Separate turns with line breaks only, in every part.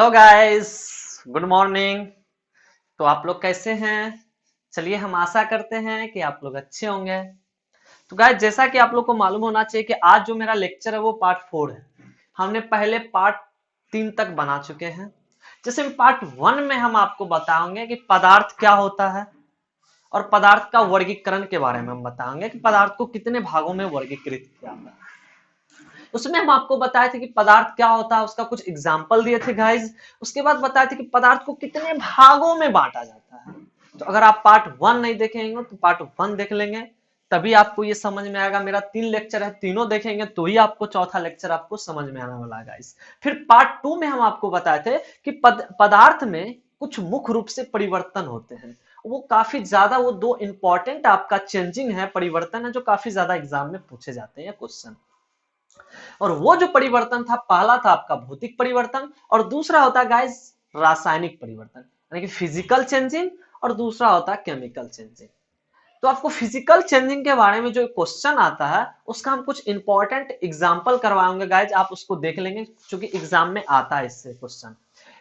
Hello guys, good morning. तो आप लोग कैसे हैं? चलिए, हम आशा करते हैं कि आप लोग अच्छे होंगे। तो गाइस, जैसा कि आप लोग को मालूम होना चाहिए कि आज जो मेरा लेक्चर है वो पार्ट 4 है। हमने पहले पार्ट 3 तक बना चुके हैं। जैसे पार्ट 1 में हम आपको बताएंगे कि पदार्थ क्या होता है और पदार्थ का वर्गीकरण के बारे में हम बताएंगे कि पदार्थ को कितने भागों में वर्गीकृत किया जाता है। उसमें हम आपको बताए थे कि पदार्थ क्या होता है, उसका कुछ एग्जाम्पल दिए थे गाइज। उसके बाद बताए थे कि पदार्थ को कितने भागों में बांटा जाता है। तो अगर आप पार्ट 1 नहीं देखेंगे तो पार्ट 1 देख लेंगे, तभी आपको ये समझ में आएगा। मेरा 3 लेक्चर है, तीनों देखेंगे तो ही आपको चौथा लेक्चर आपको समझ में आने वाला है गाइस। फिर पार्ट 2 में हम आपको बताए थे कि पदार्थ में कुछ मुख्य रूप से परिवर्तन होते हैं। वो काफी ज्यादा, वो 2 इंपॉर्टेंट आपका चेंजिंग है, परिवर्तन है, जो काफी ज्यादा एग्जाम में पूछे जाते हैं क्वेश्चन। और वो जो परिवर्तन था, पहला था आपका भौतिक परिवर्तन और दूसरा होता है गाइस रासायनिक परिवर्तन, यानी कि फिजिकल चेंजिंग, और दूसरा होता है केमिकल चेंजिंग। तो आपको फिजिकल चेंजिंग के बारे में जो क्वेश्चन आता है उसका हम कुछ इंपॉर्टेंट एग्जांपल करवाएंगे गाइज, आप उसको देख लेंगे क्योंकि एग्जाम में आता है इससे क्वेश्चन।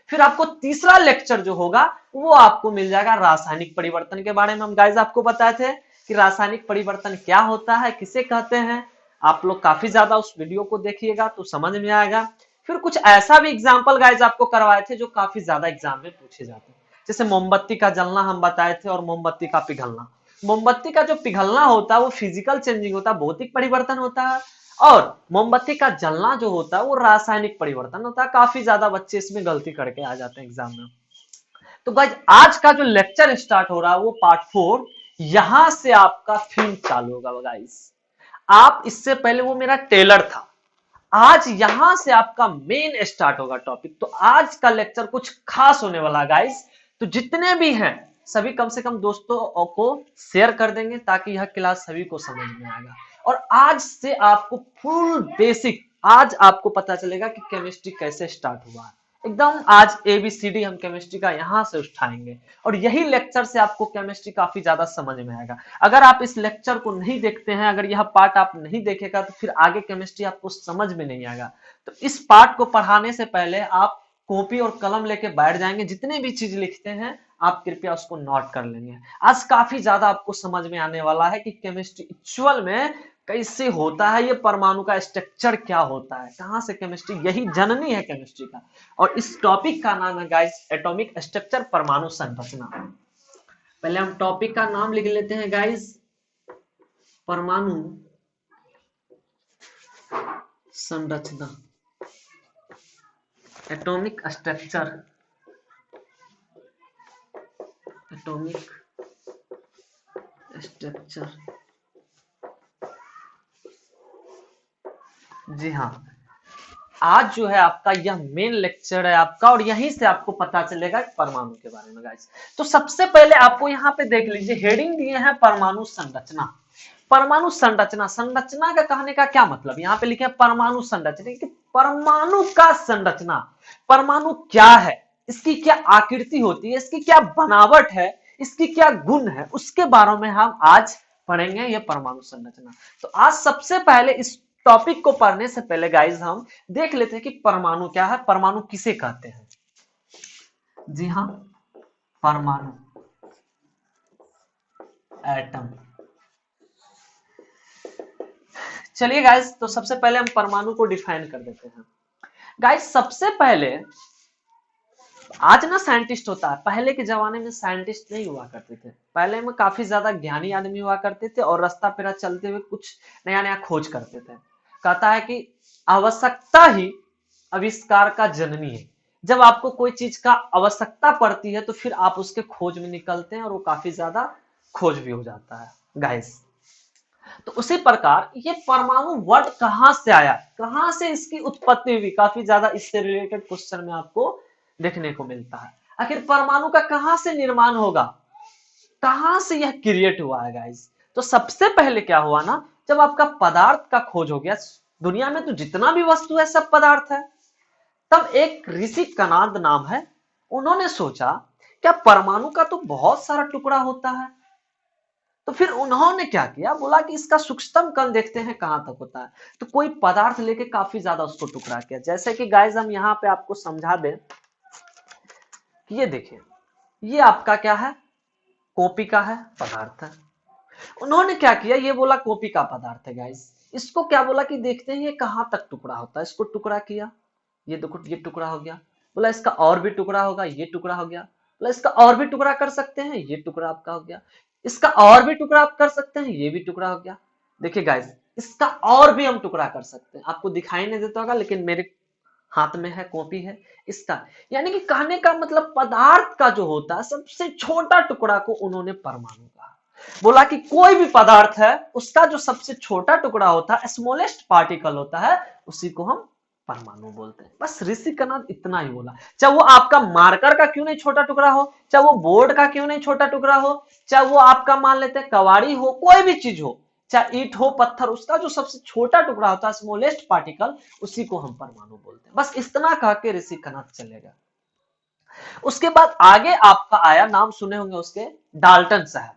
फिर आपको तीसरा लेक्चर जो होगा वो आपको मिल जाएगा रासायनिक परिवर्तन के बारे में। हम गाइज आपको बताए थे कि रासायनिक परिवर्तन क्या होता है, किसे कहते हैं। आप लोग काफी ज्यादा उस वीडियो को देखिएगा तो समझ में आएगा। फिर कुछ ऐसा भी एग्जाम्पल गाइज आपको करवाए थे जो काफी ज्यादा एग्जाम में पूछे जाते हैं। जैसे मोमबत्ती का जलना हम बताए थे और मोमबत्ती का पिघलना। मोमबत्ती का जो पिघलना होता है वो फिजिकल चेंजिंग होता है, भौतिक परिवर्तन होता है। और मोमबत्ती का जलना जो होता है वो रासायनिक परिवर्तन होता है। काफी ज्यादा बच्चे इसमें गलती करके आ जाते हैं एग्जाम में। तो गाइज, आज का जो लेक्चर स्टार्ट हो रहा है वो पार्ट 4, यहां से आपका फिल्म चालू होगा गाइज। आप इससे पहले वो मेरा टेलर था, आज यहां से आपका मेन स्टार्ट होगा टॉपिक। तो आज का लेक्चर कुछ खास होने वाला गाइस। तो जितने भी हैं सभी कम से कम दोस्तों को शेयर कर देंगे ताकि यह क्लास सभी को समझ में आएगा। और आज से आपको फुल बेसिक, आज आपको पता चलेगा कि केमिस्ट्री कैसे स्टार्ट हुआ है। एकदम आज ABCD हम केमिस्ट्री का यहां से उठाएंगे और यही लेक्चर से आपको केमिस्ट्री काफी ज्यादा समझ में आएगा। अगर आप इस लेक्चर को नहीं देखते हैं, अगर यह पार्ट आप नहीं देखेगा तो फिर आगे केमिस्ट्री आपको समझ में नहीं आएगा। तो इस पार्ट को पढ़ाने से पहले आप कॉपी और कलम लेके बैठ जाएंगे, जितने भी चीज लिखते हैं आप कृपया उसको नोट कर लेंगे। आज काफी ज्यादा आपको समझ में आने वाला है कि केमिस्ट्री एक्चुअल में कैसे होता है, ये परमाणु का स्ट्रक्चर क्या होता है, कहां से केमिस्ट्री, यही जननी है केमिस्ट्री का। और इस टॉपिक का नाम है गाइस एटॉमिक स्ट्रक्चर, परमाणु संरचना। पहले हम टॉपिक का नाम लिख लेते हैं गाइस, परमाणु संरचना, एटॉमिक स्ट्रक्चर, एटॉमिक स्ट्रक्चर। जी हाँ, आज जो है आपका यह मेन लेक्चर है आपका और यहीं से आपको पता चलेगा परमाणु के बारे में गाइस। तो सबसे पहले आपको यहाँ पे देख लीजिए, हेडिंग दिए हैं परमाणु संरचना। परमाणु संरचना, संरचना का कहने का क्या मतलब, यहाँ पे लिखे हैं परमाणु संरचना कि परमाणु का संरचना, परमाणु क्या है, इसकी क्या आकृति होती है, इसकी क्या बनावट है, इसकी क्या गुण है, उसके बारे में हम आज पढ़ेंगे ये परमाणु संरचना। तो आज सबसे पहले इस टॉपिक को पढ़ने से पहले गाइज हम देख लेते हैं कि परमाणु क्या है, परमाणु किसे कहते हैं। जी हाँ, परमाणु, एटम। चलिए गाइज, तो सबसे पहले हम परमाणु को डिफाइन कर देते हैं। गाइज सबसे पहले, आज ना साइंटिस्ट होता है, पहले के जमाने में साइंटिस्ट नहीं हुआ करते थे। पहले में काफी ज्यादा ज्ञानी आदमी हुआ करते थे और रास्ता पेरा चलते हुए कुछ नया नया खोज करते थे। कहता है कि आवश्यकता ही आविष्कार का जननी है। जब आपको कोई चीज का आवश्यकता पड़ती है तो फिर आप उसके खोज में निकलते हैं और वो काफी ज्यादा खोज भी हो जाता है गाइस। तो उसी प्रकार ये परमाणु वर्ड कहां से आया, कहां से इसकी उत्पत्ति हुई, काफी ज्यादा इससे रिलेटेड क्वेश्चन में आपको देखने को मिलता है। आखिर परमाणु का कहां से निर्माण होगा, कहां से यह क्रिएट हुआ है गाइस। तो सबसे पहले क्या हुआ ना, जब आपका पदार्थ का खोज हो गया, दुनिया में तो जितना भी वस्तु है सब पदार्थ है, तब एक ऋषि कनाद नाम है, उन्होंने सोचा क्या परमाणु का तो बहुत सारा टुकड़ा होता है। तो फिर उन्होंने क्या किया, बोला कि इसका सूक्ष्मतम कण देखते हैं कहां तक होता है। तो कोई पदार्थ लेके काफी ज्यादा उसको टुकड़ा किया। जैसे कि गाइस हम यहाँ पे आपको समझा दें, ये देखिए, ये आपका क्या है, कॉपी का है पदार्थ है। उन्होंने क्या किया, ये बोला कॉपी का पदार्थ है गाइस, इसको क्या बोला कि देखते हैं ये कहां तक टुकड़ा होता है, इसको टुकड़ा किया, ये देखो ये टुकड़ा हो गया, बोला इसका और भी टुकड़ा होगा, ये टुकड़ा हो गया, बोला इसका और भी टुकड़ा कर सकते हैं, ये टुकड़ा आपका हो गया, इसका और भी टुकड़ा आप कर सकते हैं, ये भी टुकड़ा हो गया। देखिए गाइस, इसका और भी हम टुकड़ा कर सकते हैं, आपको दिखाई नहीं देता होगा लेकिन मेरे हाथ में है, कॉपी है इसका। यानी कि कहने का मतलब पदार्थ का जो होता है सबसे छोटा टुकड़ा को उन्होंने परमाणु कहा। बोला कि कोई भी पदार्थ है उसका जो सबसे छोटा टुकड़ा होता है, स्मॉलेस्ट पार्टिकल होता है, उसी को हम परमाणु बोलते हैं। बस ऋषि कनद इतना ही बोला। चाहे वो आपका मार्कर का क्यों नहीं छोटा टुकड़ा हो, चाहे वो बोर्ड का क्यों नहीं छोटा टुकड़ा हो, चाहे वो आपका मान लेते हैं कवाड़ी हो, कोई भी चीज हो, चाहे ईंट हो पत्थर, उसका जो सबसे छोटा टुकड़ा होता है स्मॉलेस्ट पार्टिकल, उसी को हम परमाणु बोलते हैं। बस इतना कह के ऋषि कनद चलेगा। उसके बाद आगे आपका आया, नाम सुने होंगे उसके, डाल्टन साहब।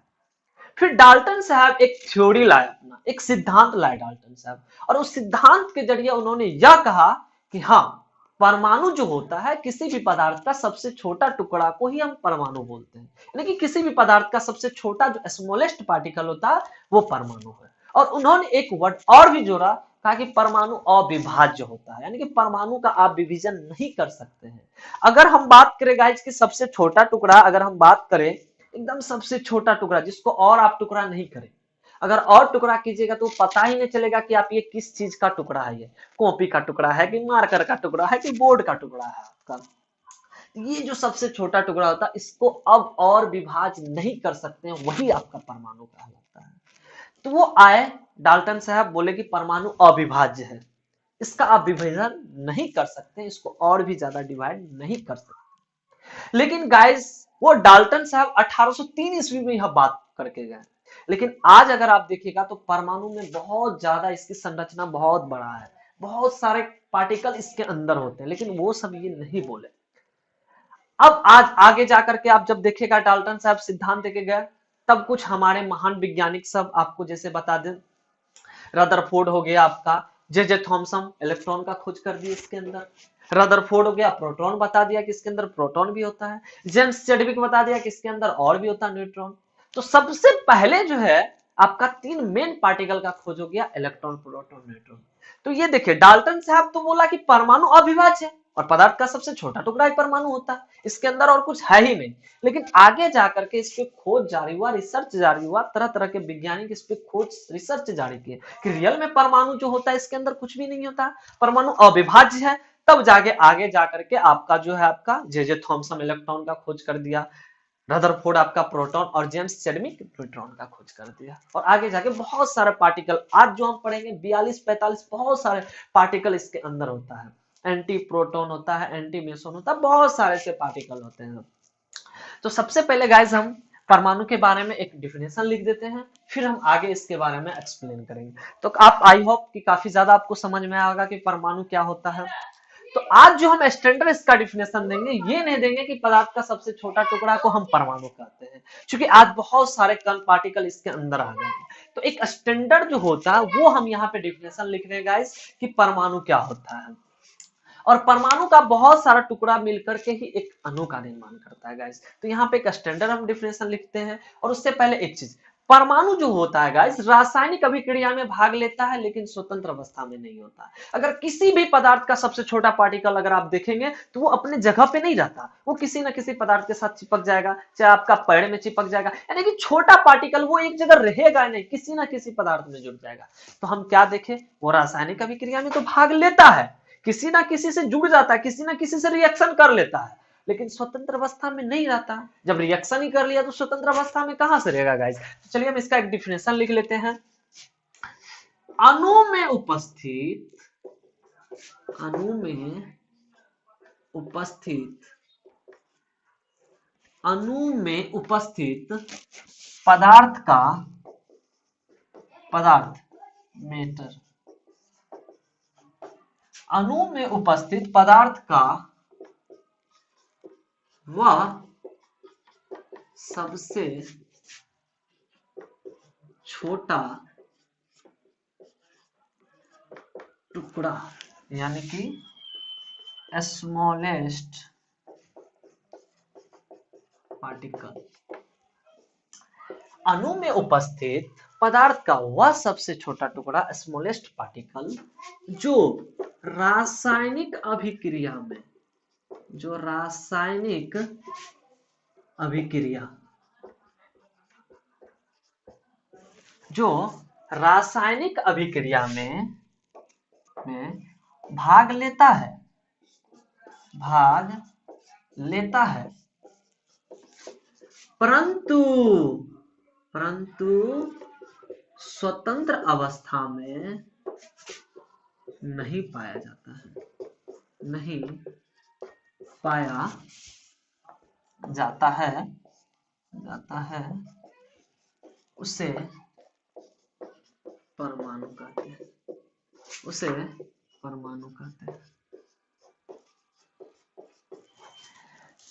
फिर डाल्टन साहब एक थ्योरी लाया, अपना एक सिद्धांत लाए डाल्टन साहब, और उस सिद्धांत के जरिए उन्होंने यह कहा कि हाँ, परमाणु जो होता है किसी भी पदार्थ का सबसे छोटा टुकड़ा को ही हम परमाणु बोलते हैं। यानी कि किसी भी पदार्थ का सबसे छोटा जो स्मॉलेस्ट पार्टिकल होता है वो परमाणु है। और उन्होंने एक वर्ड और भी जोड़ा, कहा कि परमाणु अविभाज्य होता है, यानी कि परमाणु का आप विभाजन नहीं कर सकते हैं। अगर हम बात करें गाइस कि सबसे छोटा टुकड़ा, अगर हम बात करें एकदम सबसे छोटा टुकड़ा जिसको और आप टुकड़ा नहीं करें, अगर और टुकड़ा कीजिएगा तो पता ही नहीं चलेगा कि आप ये किस चीज का टुकड़ा है, ये कॉपी का टुकड़ा है कि मार्कर का टुकड़ा है कि बोर्ड का टुकड़ा है आपका। ये जो सबसे छोटा टुकड़ा होता है इसको अब और विभाज्य नहीं कर सकते हैं, वही आपका परमाणु कहलाता है। तो वो आए डाल्टन साहब, बोले कि परमाणु अविभाज्य है, इसका आप विभाजन नहीं कर सकते, इसको और भी ज्यादा डिवाइड नहीं कर सकते। लेकिन गाइस, वो डाल्टन साहब 1803 ईस्वी में यह बात करके गए। लेकिन आज अगर आप देखिएगा तो परमाणु में बहुत ज्यादा इसकी संरचना बहुत बड़ा है, बहुत सारे पार्टिकल इसके अंदर होते हैं, लेकिन वो सब ये नहीं बोले। अब आज आगे जाकर के आप जब देखेगा डाल्टन साहब सिद्धांत देके गए, तब कुछ हमारे महान वैज्ञानिक सब आपको जैसे बता दें, रदरफोर्ड हो गया आपका, जे जे थॉमसन इलेक्ट्रॉन का खोज कर दिया इसके अंदर, रदरफोर्ड हो गया प्रोटॉन बता दिया कि इसके अंदर प्रोटॉन भी होता है, जेम्स चैडविक बता दिया कि इसके अंदर और भी होता है न्यूट्रॉन। तो सबसे पहले जो है आपका तीन मेन पार्टिकल का खोज हो गया, इलेक्ट्रॉन प्रोटॉन न्यूट्रॉन। तो ये देखिए डाल्टन साहब तो बोला कि परमाणु अविभाज्य है और पदार्थ का सबसे छोटा टुकड़ा ही परमाणु होता है, इसके अंदर और कुछ है ही नहीं। लेकिन आगे जाकर के इस पे खोज जारी हुआ, रिसर्च जारी हुआ, तरह तरह के वैज्ञानिक इस पे खोज रिसर्च जारी किए कि रियल में परमाणु जो होता है इसके अंदर कुछ भी नहीं होता, परमाणु अविभाज्य है। तब जाके आगे जाकर के आपका जो है आपका जे जे थॉमसन इलेक्ट्रॉन का खोज कर दिया, रदरफोर्ड आपका प्रोटॉन और जेम्स चैडविक न्यूट्रॉन का खोज कर दिया। और आगे जाके बहुत सारे पार्टिकल आज जो हम पढ़ेंगे 42-45 बहुत सारे पार्टिकल इसके अंदर होता है, एंटी प्रोटॉन होता है, एंटी मेसोन होता है, बहुत सारे से पार्टिकल होते हैं। तो सबसे पहले गाइस हम परमाणु के बारे में एक डिफिनेशन लिख देते हैं, फिर हम आगे इसके बारे में एक्सप्लेन करेंगे। तो आप आई होप कि काफी ज्यादा आपको समझ में आएगा कि परमाणु क्या होता है। तो आज जो हम स्टैंडर्ड इसका डिफिनेशन देंगे, ये नहीं देंगे कि पदार्थ का सबसे छोटा टुकड़ा को हम परमाणु कहते हैं, क्योंकि आज बहुत सारे कण पार्टिकल इसके अंदर आ गए हैं। तो एक स्टैंडर्ड जो होता है वो हम यहाँ पे डिफिनेशन लिख रहे हैं गाइस कि परमाणु क्या होता है। और परमाणु का बहुत सारा टुकड़ा मिलकर के ही एक अणु का निर्माण करता है गाइस। तो यहाँ पे एक स्टैंडर्ड हम डिफिनेशन लिखते हैं। और उससे पहले एक चीज, परमाणु जो होता है गाइस रासायनिक अभिक्रिया में भाग लेता है लेकिन स्वतंत्र अवस्था में नहीं होता। अगर किसी भी पदार्थ का सबसे छोटा पार्टिकल अगर आप देखेंगे तो वो अपने जगह पे नहीं रहता, वो किसी ना किसी पदार्थ के साथ चिपक जाएगा, चाहे आपका पेड़ में चिपक जाएगा, यानी कि छोटा पार्टिकल वो एक जगह रहेगा नहीं, किसी ना किसी पदार्थ में जुड़ जाएगा। तो हम क्या देखें, वो रासायनिक अभिक्रिया में तो भाग लेता है, किसी ना किसी से जुड़ जाता है, किसी ना किसी से रिएक्शन कर लेता है, लेकिन स्वतंत्र अवस्था में नहीं रहता। जब रिएक्शन ही कर लिया तो स्वतंत्र अवस्था में कहां से रहेगा गाइस। तो चलिए हम इसका एक डिफिनेशन लिख लेते हैं। अणु में उपस्थित पदार्थ मेटर, अणु में उपस्थित पदार्थ का वह सबसे छोटा टुकड़ा, यानी कि स्मॉलेस्ट पार्टिकल, अणु में उपस्थित पदार्थ का वह सबसे छोटा टुकड़ा स्मॉलेस्ट पार्टिकल जो रासायनिक अभिक्रिया में, जो रासायनिक अभिक्रिया, जो रासायनिक अभिक्रिया में भाग लेता है, भाग लेता है, परंतु स्वतंत्र अवस्था में नहीं पाया जाता है, नहीं पाया जाता है, उसे परमाणु कहते हैं, उसे परमाणु कहते हैं।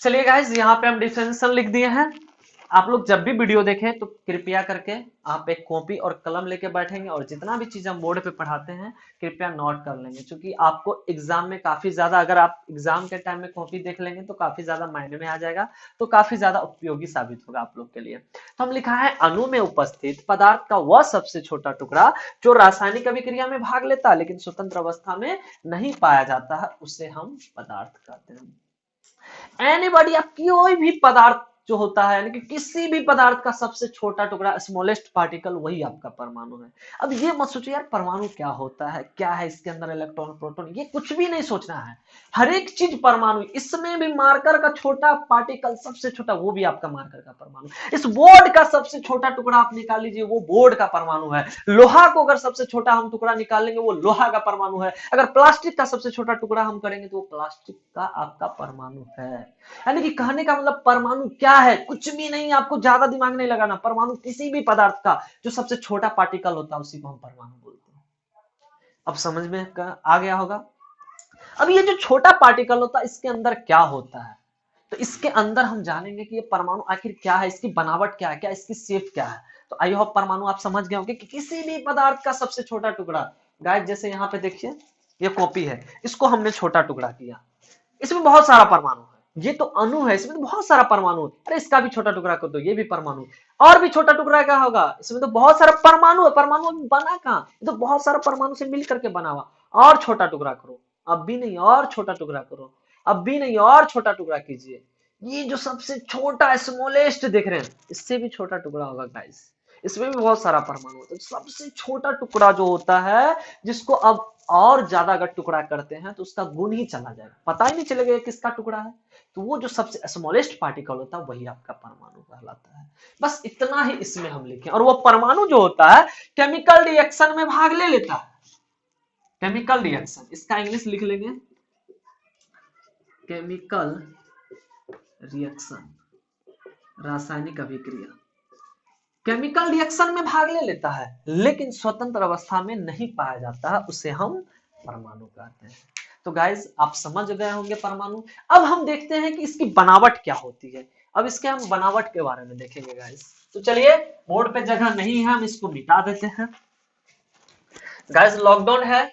चलिए गाइस, यहाँ पे हम डिफिनेशन लिख दिए हैं। आप लोग जब भी वीडियो देखें तो कृपया करके आप एक कॉपी और कलम लेके बैठेंगे और जितना भी चीज हम बोर्ड पे पढ़ाते हैं कृपया नोट कर लेंगे, क्योंकि आपको एग्जाम में काफी ज्यादा, अगर आप एग्जाम के टाइम में कॉपी देख लेंगे तो काफी ज्यादा मायने में आ जाएगा, तो काफी ज्यादा उपयोगी साबित होगा आप लोग के लिए। तो हम लिखा है अणु में उपस्थित पदार्थ का वह सबसे छोटा टुकड़ा जो रासायनिक अभिक्रिया में भाग लेता है लेकिन स्वतंत्र अवस्था में नहीं पाया जाता है, उसे हम पदार्थ कहते हैं। एनीबॉडी, आप कोई भी पदार्थ जो होता है, यानी कि किसी भी पदार्थ का सबसे छोटा टुकड़ा स्मॉलेस्ट पार्टिकल, वही आपका परमाणु है। अब ये मत सोचो यार परमाणु क्या होता है, क्या है इसके अंदर इलेक्ट्रॉन प्रोटॉन, ये कुछ भी नहीं सोचना है। हर एक चीज परमाणु, इसमें भी मार्कर का छोटा पार्टिकल सबसे छोटा, वो भी आपका मार्कर का परमाणु। इस बोर्ड का सबसे छोटा टुकड़ा आप निकाल लीजिए, वो बोर्ड का परमाणु है। लोहा को अगर सबसे छोटा हम टुकड़ा निकालेंगे वो लोहा का परमाणु है। अगर प्लास्टिक का सबसे छोटा टुकड़ा हम करेंगे तो वो प्लास्टिक का आपका परमाणु है। यानी कि कहने का मतलब परमाणु क्या है, कुछ भी नहीं, आपको ज्यादा दिमाग नहीं लगाना। परमाणु किसी भी पदार्थ का जो सबसे छोटा पार्टिकल होता है उसी को हम परमाणु बोलते हैं। अब समझ में आ गया होगा। अब ये जो छोटा पार्टिकल होता है इसके अंदर क्या होता है, तो इसके अंदर हम जानेंगे कि ये परमाणु आखिर क्या है, इसकी बनावट क्या है, क्या इसकी शेप क्या है। तो आई होप परमाणु आप समझ गए होंगे कि किसी भी पदार्थ का सबसे छोटा टुकड़ा। गाइस जैसे यहाँ पे देखिए ये कॉपी है, इसको हमने छोटा टुकड़ा किया, इसमें बहुत सारा परमाणु है। ये तो अणु है, इसमें तो बहुत सारा परमाणु है। अरे इसका भी छोटा टुकड़ा कर दो, ये भी परमाणु। और भी छोटा टुकड़ा क्या होगा, इसमें तो बहुत सारा परमाणु है। परमाणु बना कहां, ये तो बहुत सारा परमाणु से मिल करके बना हुआ। और छोटा टुकड़ा करो, अब भी नहीं, और छोटा टुकड़ा करो, अब भी नहीं, और छोटा टुकड़ा कीजिए। ये जो सबसे छोटा स्मॉलेस्ट देख रहे हैं, इससे भी छोटा टुकड़ा होगा गाइस, इसमें भी बहुत सारा परमाणु होता है। सबसे छोटा टुकड़ा जो होता है, जिसको अब और ज्यादा अगर टुकड़ा करते हैं तो उसका गुण ही चला जाएगा, पता ही नहीं चलेगा किसका टुकड़ा है। तो वो जो सबसे स्मॉलेस्ट पार्टिकल होता है वही आपका परमाणु कहलाता है। बस इतना ही इसमें हम लिखें। और वो परमाणु जो होता है केमिकल रिएक्शन में भाग ले लेता है। केमिकल रिएक्शन, इसका इंग्लिश लिख लेंगे केमिकल रिएक्शन, रासायनिक अभिक्रिया। केमिकल रिएक्शन में भाग ले लेता है लेकिन स्वतंत्र अवस्था में नहीं पाया जाता है, उसे हम परमाणु कहते हैं। तो गाइज आप समझ गए होंगे परमाणु। अब हम देखते हैं कि इसकी बनावट क्या होती है। अब इसके हम बनावट के बारे में देखेंगे गाइज। तो चलिए, बोर्ड पे जगह नहीं है, हम इसको मिटा देते हैं। गाइज लॉकडाउन है,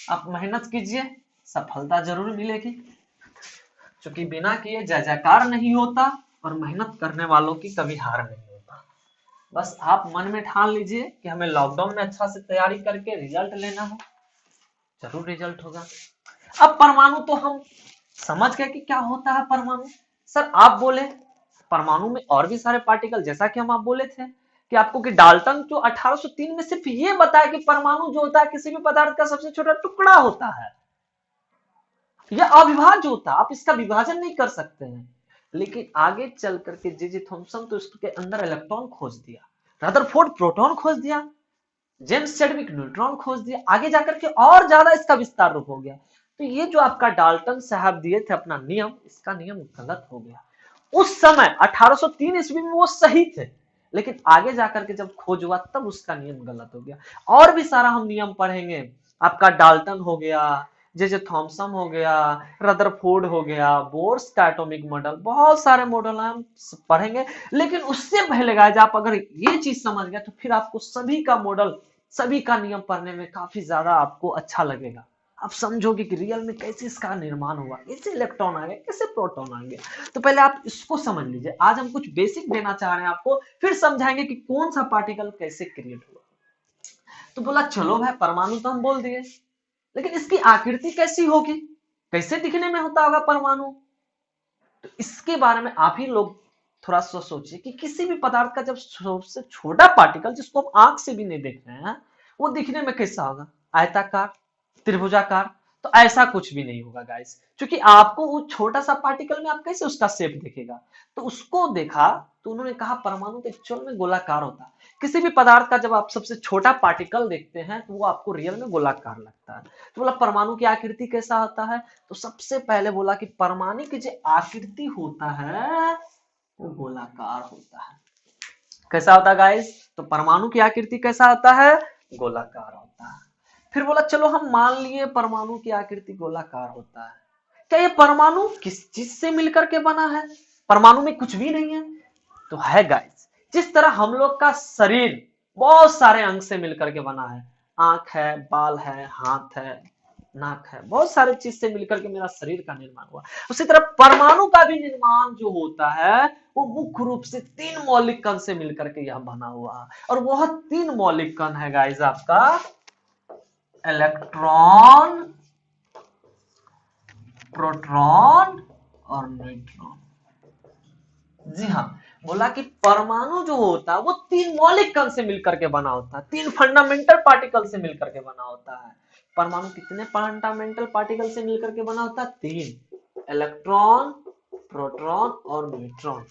आप मेहनत कीजिए, सफलता जरूर मिलेगी, क्योंकि बिना किए जय जयकार नहीं होता और मेहनत करने वालों की कभी हार नहीं होता। बस आप मन में ठान लीजिए कि हमें लॉकडाउन में अच्छा से तैयारी करके रिजल्ट लेना है, जरूर रिजल्ट होगा। अब परमाणु तो हम समझ गए कि क्या होता है परमाणु। सर आप बोले परमाणु में और भी सारे पार्टिकल, जैसा कि हम आप बोले थे कि आपको कि डाल्टन जो 1803 में सिर्फ ये बताया कि परमाणु जो होता है किसी भी पदार्थ का सबसे छोटा टुकड़ा होता है, यह अविभाज्य होता है, आप इसका विभाजन नहीं कर सकते हैं। लेकिन आगे चल करके जे थॉमसन तो इसके अंदर इलेक्ट्रॉन खोज दिया, रदरफोर्ड प्रोटॉन खोज दिया, जेम्स चैडविक न्यूट्रॉन खोज दिया, आगे जाकर के और ज्यादा इसका विस्तार रूप हो गया। तो ये जो आपका डाल्टन साहब दिए थे अपना नियम, इसका नियम गलत हो गया। उस समय 1803 ईस्वी में वो सही थे, लेकिन आगे जाकर के जब खोज हुआ तब उसका नियम गलत हो गया। और भी सारा हम नियम पढ़ेंगे, आपका डाल्टन हो गया, जे थॉमसन हो गया, रदरफोर्ड हो गया, बोर्स का एटॉमिक मॉडल, बहुत सारे मॉडल हम पढ़ेंगे। लेकिन उससे पहले गाइस आप अगर ये चीज समझ गए तो फिर आपको सभी का मॉडल, सभी का नियम पढ़ने में काफी ज्यादा आपको अच्छा लगेगा, आप समझोगे कि रियल में कैसे इसका निर्माण हुआ, कैसे इलेक्ट्रॉन आ गया, कैसे प्रोटॉन आ गया। तो पहले आप इसको समझ लीजिए। आज हम कुछ बेसिक देना चाह रहे हैं आपको, फिर समझाएंगे कि कौन सा पार्टिकल कैसे क्रिएट हुआ। तो बोला चलो भाई परमाणु तो हम बोल दिए, लेकिन इसकी आकृति कैसी होगी, कैसे दिखने में होता होगा परमाणु। तो इसके बारे में आप ही लोग थोड़ा सा सोचिए कि किसी भी पदार्थ का जब सबसे छोटा पार्टिकल जिसको हम आंख से भी नहीं देख रहे हैं वो दिखने में कैसा होगा, आयताकार, त्रिभुजाकार। तो ऐसा कुछ भी नहीं होगा गाइस, क्योंकि आपको वो छोटा सा पार्टिकल में आप कैसे उसका शेप देखेगा। तो उसको देखा तो उन्होंने कहा परमाणु तो एक्चुअल में गोलाकार होता है। किसी भी पदार्थ का जब आप सबसे छोटा पार्टिकल देखते हैं तो वो आपको रियल में गोलाकार लगता है। तो बोला परमाणु की आकृति कैसा होता है, तो सबसे पहले बोला कि परमाणु की जो आकृति होता है वो गोलाकार होता है। कैसा होता है गाइस, तो परमाणु की आकृति कैसा होता है, गोलाकार होता है। फिर बोला चलो हम मान लिए परमाणु की आकृति गोलाकार होता है, क्या ये परमाणु किस चीज से मिलकर के बना है, परमाणु में कुछ भी नहीं है। तो है गाइस, जिस तरह हम लोग का शरीर बहुत सारे अंग से मिलकर के बना है, आंख है, बाल है, हाथ है, नाक है, बहुत सारे चीज से मिलकर के मेरा शरीर का निर्माण हुआ। उसी तरह परमाणु का भी निर्माण जो होता है वो मुख्य रूप से 3 मौलिक कण से मिलकर के यह बना हुआ है। और वह 3 मौलिक कण है गाइस आपका इलेक्ट्रॉन, प्रोटॉन और न्यूट्रॉन। जी हाँ, बोला कि परमाणु जो होता है वो 3 मौलिक कण से मिलकर के बना होता है, 3 फंडामेंटल पार्टिकल से मिलकर के बना होता है। परमाणु कितने फंडामेंटल पार्टिकल से मिलकर के बना होता है, 3, इलेक्ट्रॉन, प्रोटॉन और न्यूट्रॉन।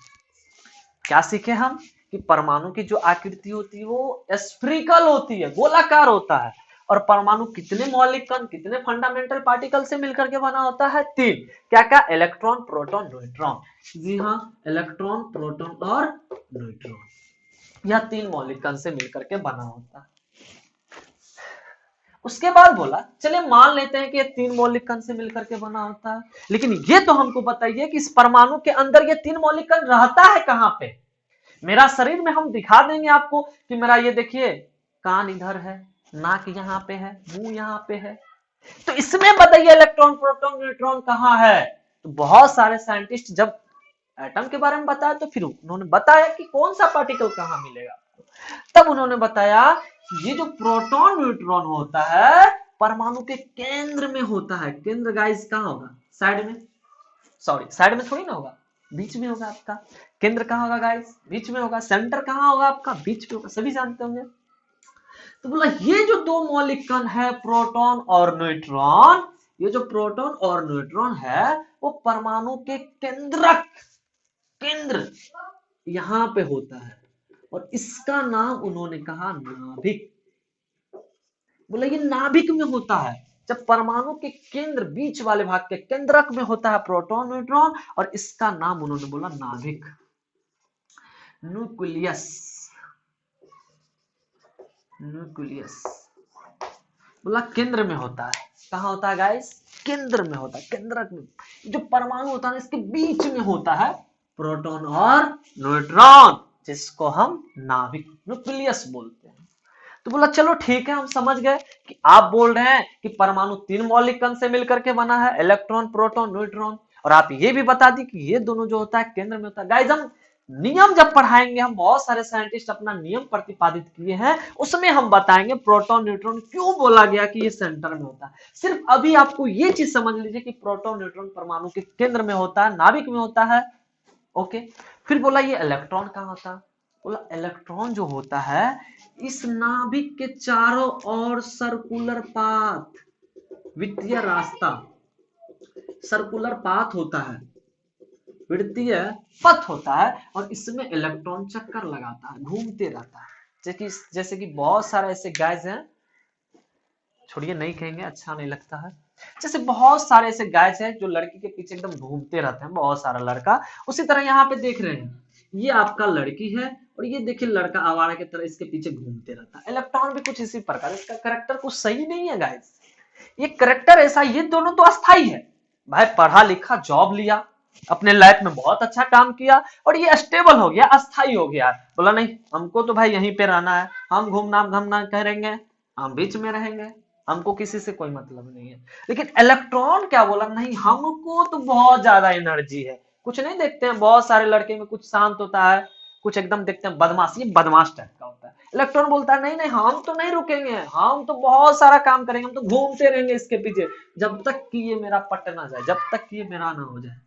क्या सीखे हम कि परमाणु की जो आकृति होती है वो स्फेरिकल होती है, गोलाकार होता है। और परमाणु कितने मौलिक कण, कितने फंडामेंटल पार्टिकल से मिलकर के बना होता है, 3। क्या क्या, इलेक्ट्रॉन, प्रोटॉन, न्यूट्रॉन। जी हाँ, इलेक्ट्रॉन, प्रोटॉन और न्यूट्रॉन, यह 3 मौलिक कण से मिलकर के बना होता है। उसके बाद बोला चले मान लेते हैं कि ये 3 मौलिक कण से मिलकर के बना होता है, लेकिन ये तो हमको बताइए कि इस परमाणु के अंदर ये 3 मौलिक कण रहता है कहां पे। मेरा शरीर में हम दिखा देंगे आपको कि मेरा ये देखिए कान इधर है, नाक यहाँ पे है, मुंह यहाँ पे है। तो इसमें बताइए इलेक्ट्रॉन, प्रोटॉन, न्यूट्रॉन कहाँ है। तो बहुत सारे साइंटिस्ट जब एटम के बारे में बताया तो फिर उन्होंने बताया कि कौन सा पार्टिकल कहाँ मिलेगा। तब उन्होंने बताया ये जो प्रोटॉन न्यूट्रॉन होता है परमाणु के केंद्र में होता है। केंद्र गाइस कहाँ होगा, साइड में, सॉरी साइड में थोड़ी ना होगा, बीच में होगा आपका। केंद्र कहाँ होगा गाइस, बीच में होगा। सेंटर कहाँ होगा आपका, बीच में होगा, सभी जानते होंगे। तो बोला ये जो 2 मौलिक कण है प्रोटॉन और न्यूट्रॉन, ये जो प्रोटॉन और न्यूट्रॉन है वो परमाणु के केंद्रक, केंद्र यहां पे होता है और इसका नाम उन्होंने कहा नाभिक। बोला ये नाभिक में होता है, जब परमाणु के केंद्र बीच वाले भाग के केंद्रक में होता है प्रोटॉन न्यूट्रॉन, और इसका नाम उन्होंने बोला नाभिक, न्यूक्लियस। न्यूक्लियस बोला केंद्र में होता है। कहां होता है गाइस, केंद्र में होता है, केंद्रक में। जो परमाणु होता है इसके बीच में होता है प्रोटॉन और न्यूट्रॉन, जिसको हम नाभिक, न्यूक्लियस बोलते हैं। तो बोला चलो ठीक है, हम समझ गए कि आप बोल रहे हैं कि परमाणु 3 मौलिक कण से मिलकर के बना है, इलेक्ट्रॉन, प्रोटॉन, न्यूट्रॉन। और आप ये भी बता दी कि ये दोनों जो होता है केंद्र में होता है। गाइस हम नियम जब पढ़ाएंगे, हम बहुत सारे साइंटिस्ट अपना नियम प्रतिपादित किए हैं, उसमें हम बताएंगे प्रोटॉन न्यूट्रॉन क्यों बोला गया कि ये सेंटर में होता है। सिर्फ अभी आपको ये चीज समझ लीजिए कि प्रोटॉन न्यूट्रॉन परमाणु के केंद्र में होता है, नाभिक में होता है। ओके, फिर बोला ये इलेक्ट्रॉन कहाँ होता है। बोला इलेक्ट्रॉन जो होता है इस नाभिक के चारों ओर सर्कुलर पाथ, वित्तीय रास्ता, सर्कुलर पाथ होता है, वृत्तीय पथ होता है, और इसमें इलेक्ट्रॉन चक्कर लगाता है, घूमते रहता है। जैसे कि बहुत सारे ऐसे गैस हैं, छोड़िए नहीं कहेंगे, अच्छा नहीं लगता है। जैसे बहुत सारे ऐसे गैस हैं जो लड़की के पीछे एकदम घूमते रहते हैं, बहुत सारा लड़का। उसी तरह यहाँ पे देख रहे हैं, ये आपका लड़की है और ये देखिए लड़का आवारा की तरह इसके पीछे घूमते रहता है। इलेक्ट्रॉन भी कुछ इसी प्रकार, इसका करेक्टर कुछ सही नहीं है गाइस। ये करेक्टर ऐसा, ये दोनों तो अस्थाई है। भाई पढ़ा लिखा, जॉब लिया, अपने लाइफ में बहुत अच्छा काम किया और ये स्टेबल हो गया, अस्थाई हो गया। बोला नहीं हमको तो भाई यहीं पे रहना है, हम घूमना घामना करेंगे, हम बीच में रहेंगे। हमको किसी से कोई मतलब नहीं है। लेकिन इलेक्ट्रॉन क्या बोला, नहीं हमको तो बहुत ज्यादा एनर्जी है। कुछ नहीं देखते हैं बहुत सारे लड़के में, कुछ शांत होता है, कुछ एकदम देखते हैं बदमाश, ये बदमाश टाइप का होता है। इलेक्ट्रॉन बोलता है नहीं नहीं हम तो नहीं रुकेंगे, हम तो बहुत सारा काम करेंगे, हम तो घूमते रहेंगे इसके पीछे जब तक कि ये मेरा पट ना जाए, जब तक कि ये मेरा ना हो जाए।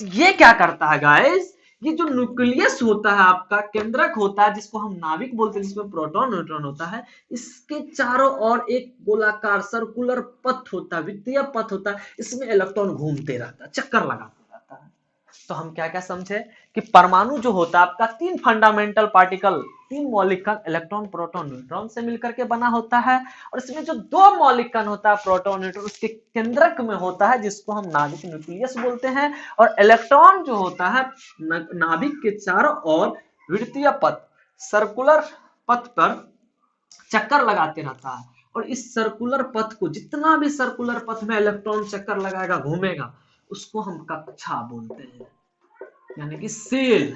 तो ये क्या करता है गाइस, ये जो न्यूक्लियस होता है आपका, केंद्रक होता है जिसको हम नाभिक बोलते हैं, जिसमें प्रोटॉन न्यूट्रॉन होता है, इसके चारों ओर एक गोलाकार सर्कुलर पथ होता है, वित्तीय पथ होता है, इसमें इलेक्ट्रॉन घूमते रहता है, चक्कर लगाते रहता है। तो हम क्या क्या समझे कि परमाणु जो होता है आपका तीन फंडामेंटल पार्टिकल, तीन मौलिक कण इलेक्ट्रॉन प्रोटॉन न्यूट्रॉन से मिलकर के बना होता है। और इसमें जो दो मौलिक कण होता है प्रोटॉन न्यूट्रॉन, उसके केंद्रक में होता है जिसको हम नाभिक न्यूक्लियस बोलते हैं। और इलेक्ट्रॉन जो होता है नाभिक के चारों ओर वृत्तीय पथ, सर्कुलर पथ पर चक्कर लगाते रहता है। और इस सर्कुलर पथ को, जितना भी सर्कुलर पथ में इलेक्ट्रॉन चक्कर लगाएगा, घूमेगा, उसको हम कक्षा बोलते हैं, यानी कि सेल।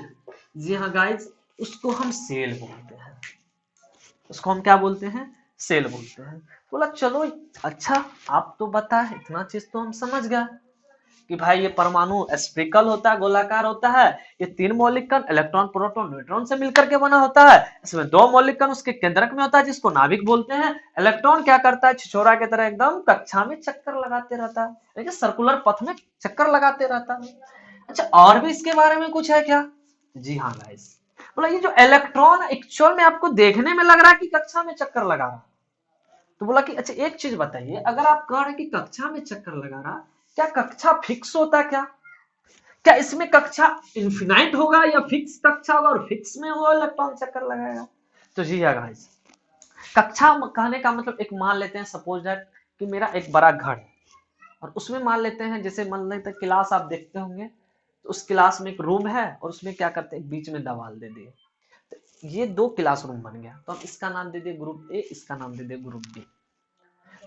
जी हाँ गाइज, उसको हम सेल बोलते हैं, उसको हम क्या बोलते हैं, सेल बोलते हैं। बोला चलो अच्छा, आप तो बताए, इतना चीज तो हम समझ गए कि भाई ये परमाणु स्फेरिकल होता है, गोलाकार होता है, ये तीन मौलिक कण इलेक्ट्रॉन प्रोटॉन न्यूट्रॉन से मिलकर के बना होता है, इसमें दो मौलिक कण उसके केंद्रक में होता है जिसको नाभिक बोलते हैं। इलेक्ट्रॉन क्या करता है, छिछोरा की तरह एकदम कक्षा में चक्कर लगाते रहता है, यानी सर्कुलर पथ में चक्कर लगाते रहता है। अच्छा और भी इसके बारे में कुछ है क्या? जी हाँ गाइस, बोला ये जो इलेक्ट्रॉन एक्चुअल में आपको देखने में लग रहा है कि कक्षा में चक्कर लगा रहा, तो बोला कि अच्छा एक चीज बताइए, अगर आप कह रहे हैं कि कक्षा में चक्कर लगा रहा, क्या कक्षा फिक्स होता है क्या? क्या इसमें कक्षा इन्फिनाइट होगा या फिक्स कक्षा होगा और फिक्स में वो इलेक्ट्रॉन चक्कर लगाएगा? तो जी हाँ गाइस, कक्षा कहने का मतलब एक मान लेते हैं, सपोज दैट कि मेरा एक बड़ा घर है और उसमें मान लेते हैं, जैसे मान लेते हैं क्लास आप देखते होंगे, तो उस क्लास में एक रूम है और उसमें क्या करते हैं, बीच में दीवार दे दिए, तो ये दो क्लासरूम बन गया, तो हम इसका नाम दे दिए ग्रुप ए, इसका नाम दे दिए ग्रुप बी।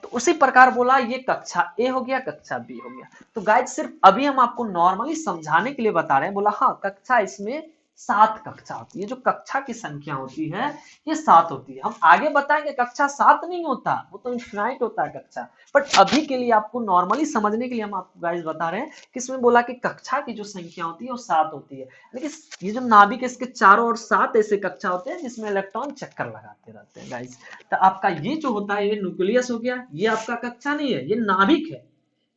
तो उसी प्रकार बोला ये कक्षा ए हो गया, कक्षा बी हो गया। तो गाइस सिर्फ अभी हम आपको नॉर्मली समझाने के लिए बता रहे हैं, बोला हाँ कक्षा इसमें 7 कक्षा होती है, जो कक्षा की संख्या होती है ये 7 होती है। हम आगे बताएंगे कक्षा 7 नहीं होता, वो तो इनफिनाइट होता है कक्षा। बट अभी के लिए आपको नॉर्मली समझने के लिए हम आपको गाइस बता रहे हैं कि इसमें बोला कि कक्षा की जो संख्या होती है वो 7 होती है। लेकिन ये जो नाभिक है इसके चारों ओर 7 ऐसे कक्षा होते हैं जिसमें इलेक्ट्रॉन चक्कर लगाते रहते हैं गाइस। तो आपका ये जो होता है ये न्यूक्लियस हो गया, ये आपका कक्षा नहीं है, ये नाभिक है।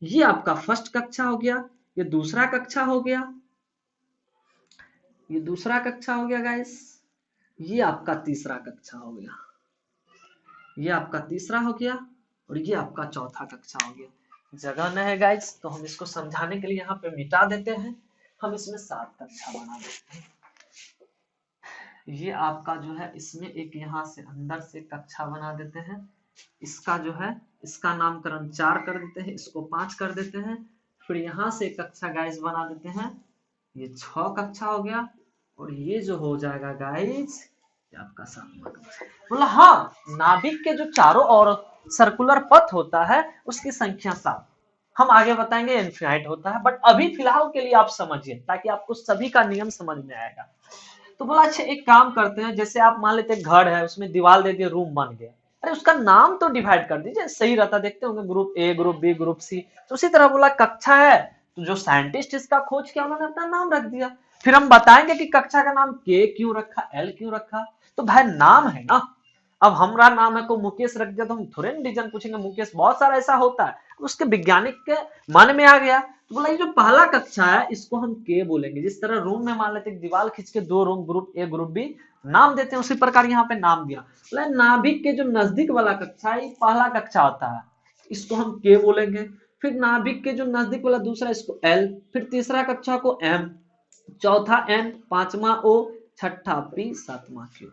ये आपका फर्स्ट कक्षा हो गया, ये दूसरा कक्षा हो गया, ये दूसरा कक्षा हो गया गाइस, ये आपका तीसरा कक्षा हो गया, ये आपका तीसरा हो गया, और ये आपका चौथा कक्षा हो गया। जगह न है गाइस, तो हम इसको समझाने के लिए यहाँ पे मिटा देते हैं, हम इसमें 7 कक्षा बना देते हैं। ये आपका जो है इसमें एक यहाँ से अंदर से कक्षा बना देते हैं, इसका जो है इसका नामकरण 4 कर देते हैं, इसको 5 कर देते हैं। फिर यहाँ से कक्षा गाइस बना देते हैं, ये 6 कक्षा हो गया, और ये जो हो जाएगा गाइस ये आपका 7वां कक्षा। बोला हाँ, नाभिक के जो चारों ओर सर्कुलर पथ होता है उसकी संख्या 7, हम आगे बताएंगे इनफिनाइट होता है, बट अभी फिलहाल के लिए आप समझिए ताकि आपको सभी का नियम समझ में आएगा। तो बोला अच्छा एक काम करते हैं, जैसे आप मान लेते घर है उसमें दीवार दे दिए, रूम बन गया, अरे उसका नाम तो डिवाइड कर दीजिए, सही रहता, देखते होंगे group A, group B, group C. तो उसी तरह बोला कक्षा है, तो जो साइंटिस्ट इसका खोज किया उन्होंने अपना नाम रख दिया। फिर हम बताएंगे कि कक्षा का नाम के क्यों रखा, एल क्यों रखा। तो भाई नाम है ना, अब हमारा नाम है को मुकेश रख दिया, तो हम थोड़े रीजन पूछेंगे, मुकेश बहुत सारा ऐसा होता है, उसके वैज्ञानिक के मन में आ गया। तो बोला ये जो पहला कक्षा है इसको हम के बोलेंगे, जिस तरह रूम में मान लेते दीवार खींच के 2 room, group A group B नाम देते हैं, उसी प्रकार यहाँ पे नाम दिया। बोला नाभिक के जो नजदीक वाला कक्षा है ये पहला कक्षा होता है, इसको हम के बोलेंगे। फिर नाभिक के जो नजदीक वाला दूसरा, इसको एल, फिर तीसरा कक्षा को एम, चौथा एन, पांचवा ओ, छठा पी, सातवां क्यू।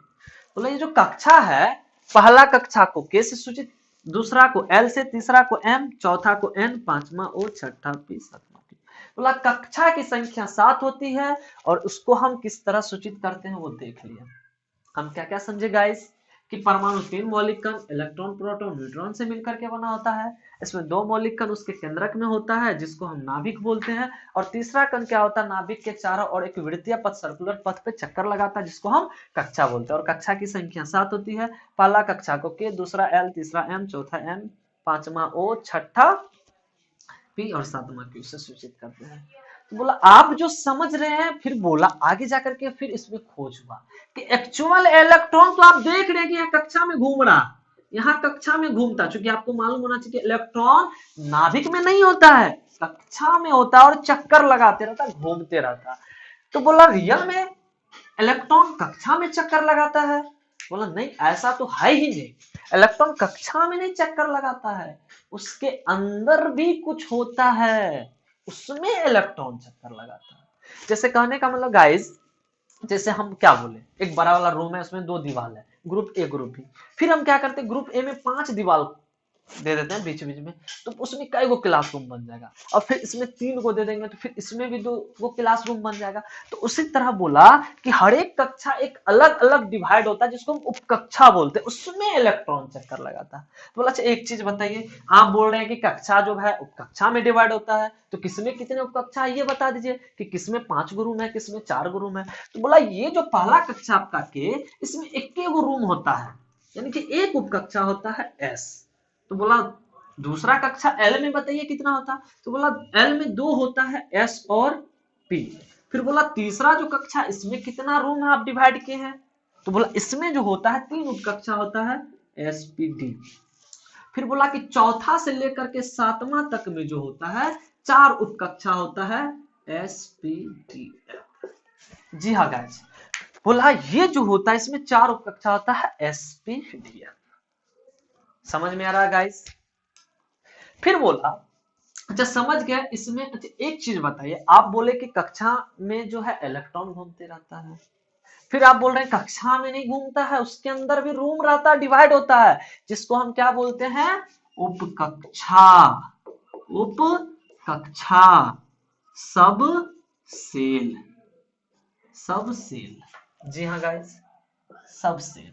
बोला ये जो कक्षा है पहला कक्षा को के से सूचित, दूसरा को एल से, तीसरा को एम, चौथा को एन, पांचवा ओ, छठा पी, सातवां क्यू। बोला कक्षा की संख्या 7 होती है और उसको हम किस तरह सूचित करते हैं वो देख लिया। हम क्या क्या समझे गाइस कि परमाणु 3 मौलिक कण इलेक्ट्रॉन प्रोटॉन न्यूट्रॉन से मिलकर के बना होता है। इसमें 2 मौलिक कण उसके केंद्रक में होता है जिसको हम नाभिक बोलते हैं, और तीसरा कण क्या होता है, नाभिक के चारों ओर एक वृत्तीय पथ सर्कुलर पथ पे चक्कर लगाता है जिसको हम कक्षा बोलते हैं। और कक्षा की संख्या 7 होती है। पहला कक्षा को K, दूसरा L, तीसरा M, चौथा M, पांचवा O, छठा P और सातवां Q से सूचित करते हैं। तो बोला आप जो समझ रहे हैं, फिर बोला आगे जाकर के फिर इसमें खोज हुआ कि एक्चुअल इलेक्ट्रॉन तो आप देख रहे हैं कि यहाँ कक्षा में घूम रहा, यहाँ कक्षा में घूमता, क्योंकि आपको मालूम होना चाहिए इलेक्ट्रॉन नाभिक में नहीं होता है, कक्षा में होता है और चक्कर लगाते रहता, घूमते रहता। तो बोला रियल में इलेक्ट्रॉन कक्षा में चक्कर लगाता है? बोला नहीं, ऐसा तो है ही नहीं। इलेक्ट्रॉन कक्षा में नहीं चक्कर लगाता है, उसके अंदर भी कुछ होता है, उसमें इलेक्ट्रॉन चक्कर लगाता है। जैसे कहने का मतलब गाइस, जैसे हम क्या बोले, एक बड़ा वाला रूम है, उसमें 2 दीवार है, ग्रुप ए ग्रुप बी। फिर हम क्या करते हैं, ग्रुप ए में 5 दीवार दे देते हैं बीच बीच में, तो उसमें कई गो क्लासरूम बन जाएगा। और फिर इसमें 3 को दे देंगे तो फिर इसमें भी 2 गो क्लासरूम बन जाएगा। तो उसी तरह बोला कि हर एक कक्षा एक अलग अलग डिवाइड होता है जिसको हम उपकक्षा बोलते हैं, उसमें इलेक्ट्रॉन चक्कर लगाता है। तो बोला अच्छा एक चीज बताइए, आप बोल रहे हैं कि कक्षा जो है उपकक्षा में डिवाइड होता है, तो किसमें कितने उपकक्षा है ये बता दीजिए, कि किसमें 5 गो रूम है, किसमें 4 गो रूम है। तो बोला ये जो पहला कक्षा आपका के, इसमें 1 गो रूम होता है, यानी कि एक उपकक्षा होता है S। तो बोला दूसरा कक्षा L में बताइए कितना होता, तो बोला L में 2 होता है, S और P। फिर बोला तीसरा जो कक्षा, इसमें कितना रूम है आप डिवाइड किए हैं, तो बोला इसमें जो होता है 3 उपकक्षा होता है, SPD। फिर बोला कि चौथा से लेकर के 7वां तक में जो होता है 4 उपकक्षा होता है, SPDF। जी हाँ गाइस, बोला ये जो होता है इसमें 4 उपकक्षा होता है, SPDF। समझ में आ रहा है गाइस? फिर बोला अच्छा समझ गया इसमें। अच्छा एक चीज बताइए, आप बोले कि कक्षा में जो है इलेक्ट्रॉन घूमते रहता है, फिर आप बोल रहे हैं कक्षा में नहीं घूमता है, उसके अंदर भी रूम रहता है, डिवाइड होता है, जिसको हम क्या बोलते हैं, उपकक्षा। उपकक्षा, सब सेल, सब सेल। जी हाँ गाइस, सब सेल,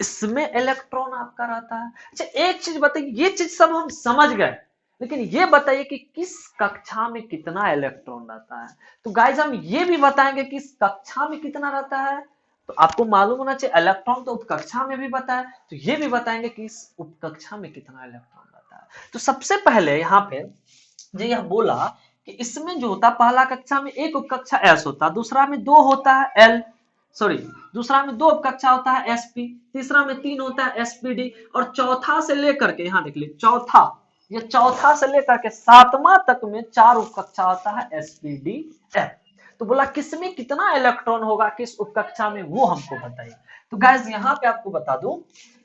इसमें इलेक्ट्रॉन आपका रहता है। अच्छा एक चीज बताइए, ये चीज सब हम समझ गए, लेकिन ये बताइए कि किस कक्षा में कितना इलेक्ट्रॉन रहता है। तो गाइस हम ये भी बताएंगे कि इस कक्षा में कितना रहता है, तो आपको मालूम होना चाहिए इलेक्ट्रॉन तो उपकक्षा में भी बताया, तो ये भी बताएंगे कि इस उपकक्षा में कितना इलेक्ट्रॉन रहता है। तो सबसे पहले यहाँ पे जो यह बोला कि इसमें जो होता पहला कक्षा में एक उपकक्षा S होता, दूसरा में 2 होता है L, सॉरी दूसरा में 2 उपकक्षा होता है SP, तीसरा में 3 होता है SPD, और चौथा से लेकर के यहाँ देख लीजिए चौथा, ये चौथा से लेकर के 7वां तक में 4 उपकक्षा होता है, SPDF। तो बोला किसमें कितना इलेक्ट्रॉन होगा किस उपकक्षा में, वो हमको बताइए। तो गाइस यहाँ पे आपको बता दूं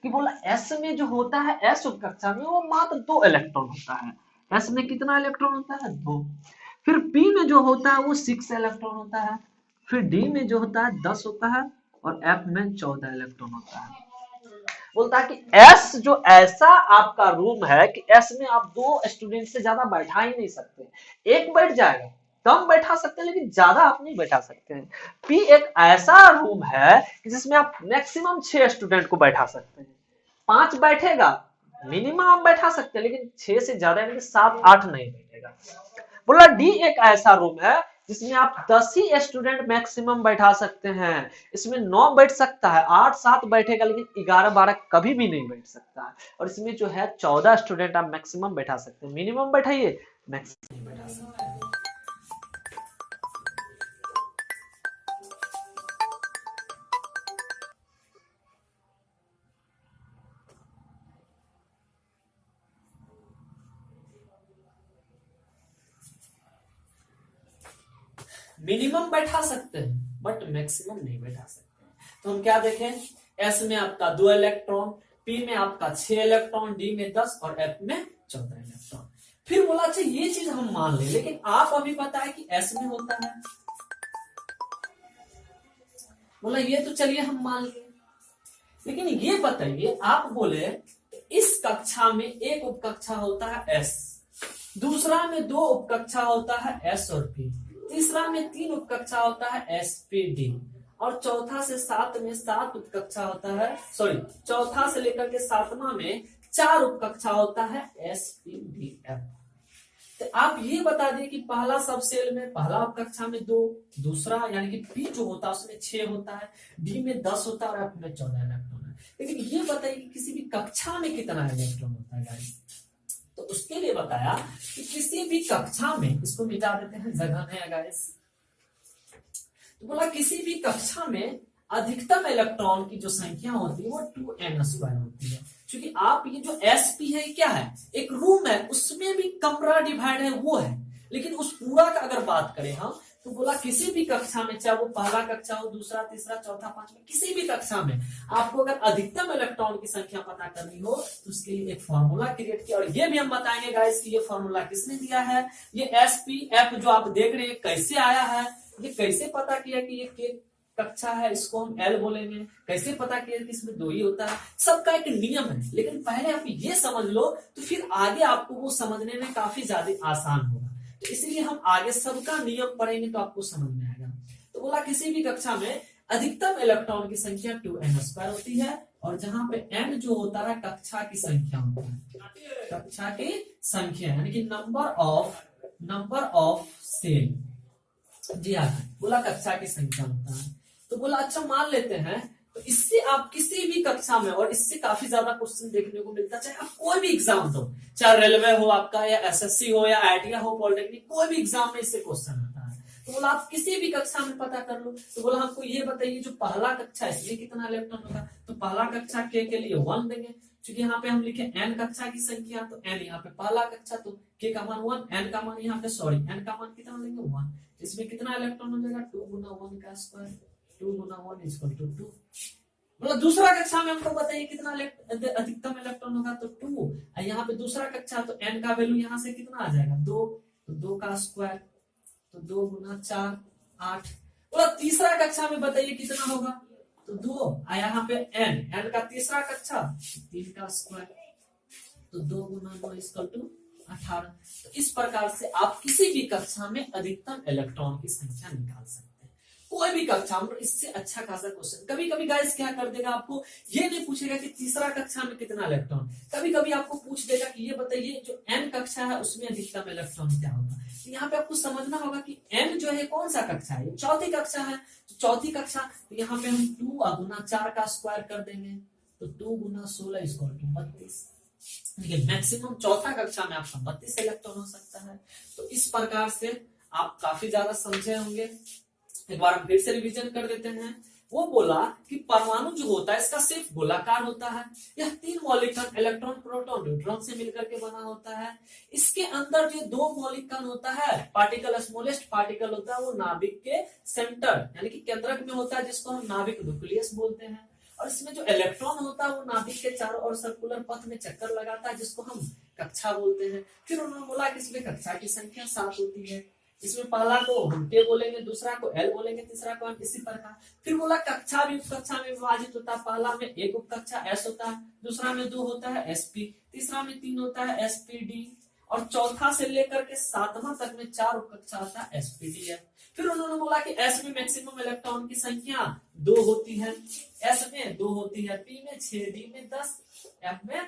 कि बोला S में जो होता है, S उपकक्षा में वो मात्र 2 इलेक्ट्रॉन होता है। S में कितना इलेक्ट्रॉन होता है, 2। फिर P में जो होता है वो 6 इलेक्ट्रॉन होता है। फिर D में जो होता है 10 होता है, और F में 14 इलेक्ट्रॉन होता है। बोलता है कि S जो ऐसा आपका रूम है कि S में आप 2 स्टूडेंट से ज्यादा बैठा ही नहीं सकते, एक बैठ जाएगा, कम बैठा सकते हैं लेकिन ज्यादा आप नहीं बैठा सकते हैं। P एक ऐसा रूम है कि जिसमें आप मैक्सिमम 6 स्टूडेंट को बैठा सकते हैं, 5 बैठेगा मिनिमम आप बैठा सकते हैं, लेकिन 6 से ज्यादा यानी 7-8 नहीं बैठेगा। बोला डी एक ऐसा रूम है जिसमें आप 10 ही स्टूडेंट मैक्सिमम बैठा सकते हैं, इसमें 9 बैठ सकता है, 8-7 बैठेगा, लेकिन 11-12 कभी भी नहीं बैठ सकता है। और इसमें जो है 14 स्टूडेंट आप मैक्सिमम बैठा सकते हैं, मिनिमम बैठाइए, मैक्सिमम नहीं बैठा सकते हैं। मिनिमम बैठा सकते हैं बट मैक्सिमम नहीं बैठा सकते। तो हम क्या देखें, एस में आपका 2 इलेक्ट्रॉन, पी में आपका 6 इलेक्ट्रॉन, डी में 10 और एफ में 14 इलेक्ट्रॉन। फिर बोला अच्छा ये चीज हम मान लें, लेकिन आप अभी पता है कि एस में होता है, बोला ये तो चलिए हम मान लें, लेकिन ये बताइए आप बोले इस कक्षा में एक उपकक्षा होता है एस, दूसरा में 2 उपकक्षा होता है एस और पी, तीसरा में 3 उपकक्षा होता है एसपीडी, और चौथा से सात में 7 उपकक्षा होता है, सॉरी चौथा से लेकर के 7वां में 4 उपकक्षा होता है SPDF। तो आप ये बता दिए कि पहला सब सेल में पहला उपकक्षा में 2, दूसरा यानी कि P जो होता है उसमें 6 होता है, D में 10 होता है और F में 14 इलेक्ट्रॉन है। लेकिन ये बताइए कि किसी भी कक्षा में कितना इलेक्ट्रॉन होता है गाइस। तो उसके लिए बताया कि किसी भी कक्षा में, इसको मिटा देते हैं जगह है गाइस, तो बोला किसी भी कक्षा में अधिकतम इलेक्ट्रॉन की जो संख्या होती है वो 2n² होती है। क्योंकि आप ये जो sp है क्या है, एक रूम है, उसमें भी कमरा डिवाइड है वो है, लेकिन उस पूरा का अगर बात करें हम तो बोला किसी भी कक्षा में, चाहे वो पहला कक्षा हो, दूसरा, तीसरा, चौथा, पांचवा, किसी भी कक्षा में आपको अगर अधिकतम इलेक्ट्रॉन की संख्या पता करनी हो तो उसके लिए एक फॉर्मूला क्रिएट किया। और ये भी हम बताएंगे गाइस कि ये फॉर्मूला किसने दिया है। ये SPF जो आप देख रहे हैं कैसे आया है, ये कैसे पता किया कि ये कक्षा है, इसको हम L बोलेंगे, कैसे पता किया कि इसमें 2 ही होता है, सबका एक नियम है। लेकिन पहले आप ये समझ लो तो फिर आगे आपको वो समझने में काफी ज्यादा आसान होगा। तो इसलिए हम आगे सबका नियम पढ़ेंगे तो आपको समझ में आएगा। तो बोला किसी भी कक्षा में अधिकतम इलेक्ट्रॉन की संख्या 2n² होती है, और जहां पे n जो होता है कक्षा की संख्या होता है, कक्षा की संख्या यानी कि नंबर ऑफ सेल। जी हाँ, बोला कक्षा की संख्या होता है। तो बोला अच्छा मान लेते हैं, तो इससे आप किसी भी कक्षा में, और इससे काफी ज्यादा क्वेश्चन देखने को मिलता है, चाहे आप कोई भी एग्जाम दो, चाहे रेलवे हो आपका, या SSC हो, या IIT हो, पॉलिटेक्निक, कोई भी एग्जाम में इससे क्वेश्चन आता है। तो बोला आप किसी भी कक्षा में पता कर लो। तो बोला हमको ये बताइए जो पहला कक्षा है इसमें कितना इलेक्ट्रॉन होगा। तो पहला कक्षा के लिए 1 देंगे, क्योंकि यहाँ पे हम लिखे n कक्षा की संख्या, तो n यहाँ पे पहला कक्षा, तो k का मान 1, n का मान यहाँ पे n का मान कितना लेंगे 1, इसमें कितना इलेक्ट्रॉन हो जाएगा 2 गुना 1 का स्क्वायर, 2 गुना 1 इक्वल टू 2। मतलब दूसरा कक्षा में हमको बताइए कितना अधिकतम इलेक्ट्रॉन होगा, तो 2। यहाँ पे दूसरा कक्षा, तो n का वैल्यू यहाँ से कितना आ जाएगा 2, तो 2 का स्क्वायर, तो 2 गुना 4 8। मतलब तीसरा कक्षा में बताइए कितना होगा, तो 2, यहाँ पे n का तीसरा कक्षा 3 का स्क्वायर, तो 2 गुना 2 इक्वल टू 18। तो इस प्रकार से आप किसी भी कक्षा में अधिकतम इलेक्ट्रॉन की संख्या निकाल सकते हैं, कोई भी कक्षा में। इससे अच्छा खासा क्वेश्चन कभी कभी गाइस क्या कर देगा, आपको ये नहीं पूछेगा कि तीसरा कक्षा में कितना इलेक्ट्रॉन, कभी कभी आपको पूछ देगा कि ये बताइए जो n कक्षा है उसमें अधिकतम इलेक्ट्रॉन क्या होगा। तो यहाँ पे आपको समझना होगा कि n जो है कौन सा कक्षा है, चौथी कक्षा है, तो चौथी कक्षा, तो यहाँ पे हम 2 गुना 4 का स्क्वायर कर देंगे, तो 2 गुना 16 इक्वल टू 32। देखिए मैक्सिमम चौथा कक्षा में आपका 32 इलेक्ट्रॉन हो सकता है। तो इस प्रकार से आप काफी ज्यादा समझे होंगे। एक बार हम फिर से रिवीजन कर देते हैं। वो बोला कि परमाणु जो होता है इसका सिर्फ गोलाकार होता है, यह 3 मौलिक इलेक्ट्रॉन, प्रोटॉन, न्यूट्रॉन से मिलकर के बना होता है। इसके अंदर जो 2 मौलिक कण होता है, पार्टिकल, स्मॉलेस्ट पार्टिकल होता है, वो नाभिक के सेंटर यानी कि केंद्रक में होता है, जिसको हम नाभिक न्यूक्लियस बोलते हैं। और इसमें जो इलेक्ट्रॉन होता है वो नाभिक के चारों ओर सर्कुलर पथ में चक्कर लगाता है, जिसको हम कक्षा बोलते हैं। फिर उन्होंने बोला कि इसमें कक्षा की संख्या 7 होती है। इसमें पहला को हम K बोलेंगे, दूसरा को L बोलेंगे, तीसरा को M, इसी प्रकार। फिर बोला कक्षा भी उपकक्षा में विभाजित होता है, पहला में एक उपकक्षा S होता है, दूसरा में 2 होता है SP, तीसरा में 3 होता है SPD, और चौथा से लेकर के 7वां तक में 4 उपकक्षा होता है SPDF। फिर उन्होंने बोला कि S में मैक्सिमम इलेक्ट्रॉन की संख्या 2 होती है, S में 2 होती है, P में 6, D में 10, F में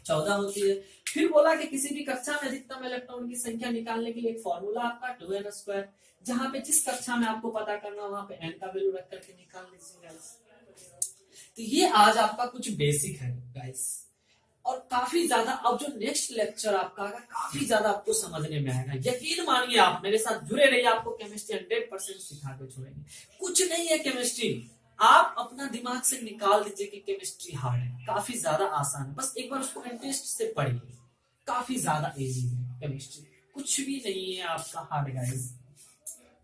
14 होती है। फिर बोला कि किसी भी कक्षा में अधिकतम इलेक्ट्रॉन की संख्या निकालने के लिए एक फॉर्मूला आपका 2n², जहां पे जिस कक्षा में आपको पता करना वहां पे n का वैल्यू रख करके निकाल लीजिए गाइस। तो ये आज आपका कुछ बेसिक है गाइस, और काफी ज्यादा अब जो नेक्स्ट लेक्चर आपका आएगा काफी ज्यादा आपको समझने में आएगा। यकीन मानिए, आप मेरे साथ जुड़े रहिए, आपको केमिस्ट्री 100% सिखा के छोड़ेंगे। कुछ नहीं है केमिस्ट्री, आप अपना दिमाग से निकाल दीजिए कि केमिस्ट्री हार्ड है, काफी ज्यादा आसान है, बस एक बार उसको इंटरेस्ट से पढ़िए, काफी ज्यादा इजी है केमिस्ट्री, कुछ भी नहीं है आपका हार्ड गाइस।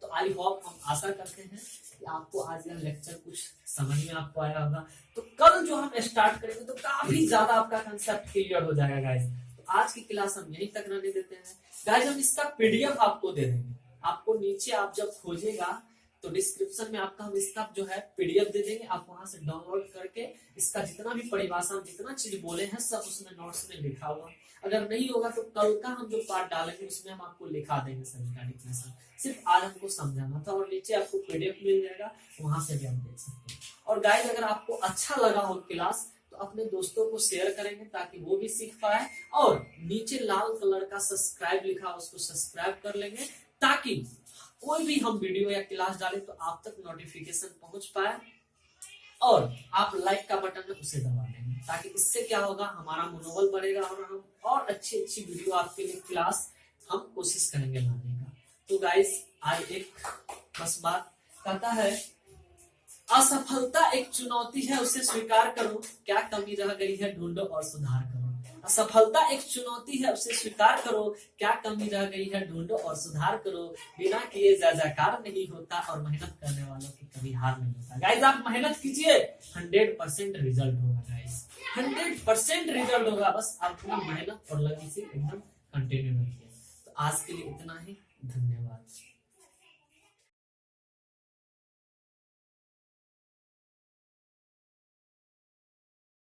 तो आई होप, हम आशा करते हैं कि आपको आज का लेक्चर कुछ समझ में आपको आया होगा। तो कल जो हम स्टार्ट करेंगे तो काफी ज्यादा आपका कंसेप्ट क्लियर हो जाएगा गाइस। तो आज की क्लास हम यहीं तक रहने देते हैं गाइस। हम इसका PDF आपको दे देंगे, आपको नीचे आप जब खोजेगा तो डिस्क्रिप्शन में आपका हम इसका जो है पीडीएफ दे देंगे, आप वहां से डाउनलोड करके इसका जितना भी परिभाषा जितना चीज बोले हैं सब उसमें नोट्स में लिखा हुआ। अगर नहीं होगा तो कल का हम जो पार्ट डालेंगे उसमें हम आपको लिखा देंगे सभी का डिफिनेशन, सिर्फ आज हमको समझाना था। और नीचे आपको पीडीएफ मिल जाएगा, वहां से भी आप देख सकते हैं। और गाइस अगर आपको अच्छा लगा हो क्लास तो अपने दोस्तों को शेयर करेंगे ताकि वो भी सीख पाए, और नीचे लाल कलर का सब्सक्राइब लिखा उसको सब्सक्राइब कर लेंगे ताकि कोई भी हम वीडियो या क्लास डालें तो आप तक नोटिफिकेशन पहुंच पाए। और आप लाइक का बटन है उसे दबा देंगे ताकि इससे क्या होगा, हमारा मनोबल बढ़ेगा और हम और अच्छी अच्छी वीडियो आपके लिए क्लास हम कोशिश करेंगे लाने का। तो गाइस आज एक बस बात कहता है, असफलता एक चुनौती है उसे स्वीकार करो, क्या कमी रह गई है ढूंढो और सुधार करो। असफलता एक चुनौती है उसे स्वीकार करो, क्या कमी रह गई है ढूंढो और सुधार करो। बिना किए जयकार नहीं होता और मेहनत करने वालों की कभी हार नहीं होता। गाइस आप मेहनत कीजिए, 100% रिजल्ट होगा गाइस, 100% रिजल्ट होगा। बस आप अपनी मेहनत और लगन से एकदम कंटिन्यू रखिए। तो आज के लिए इतना ही, धन्यवाद।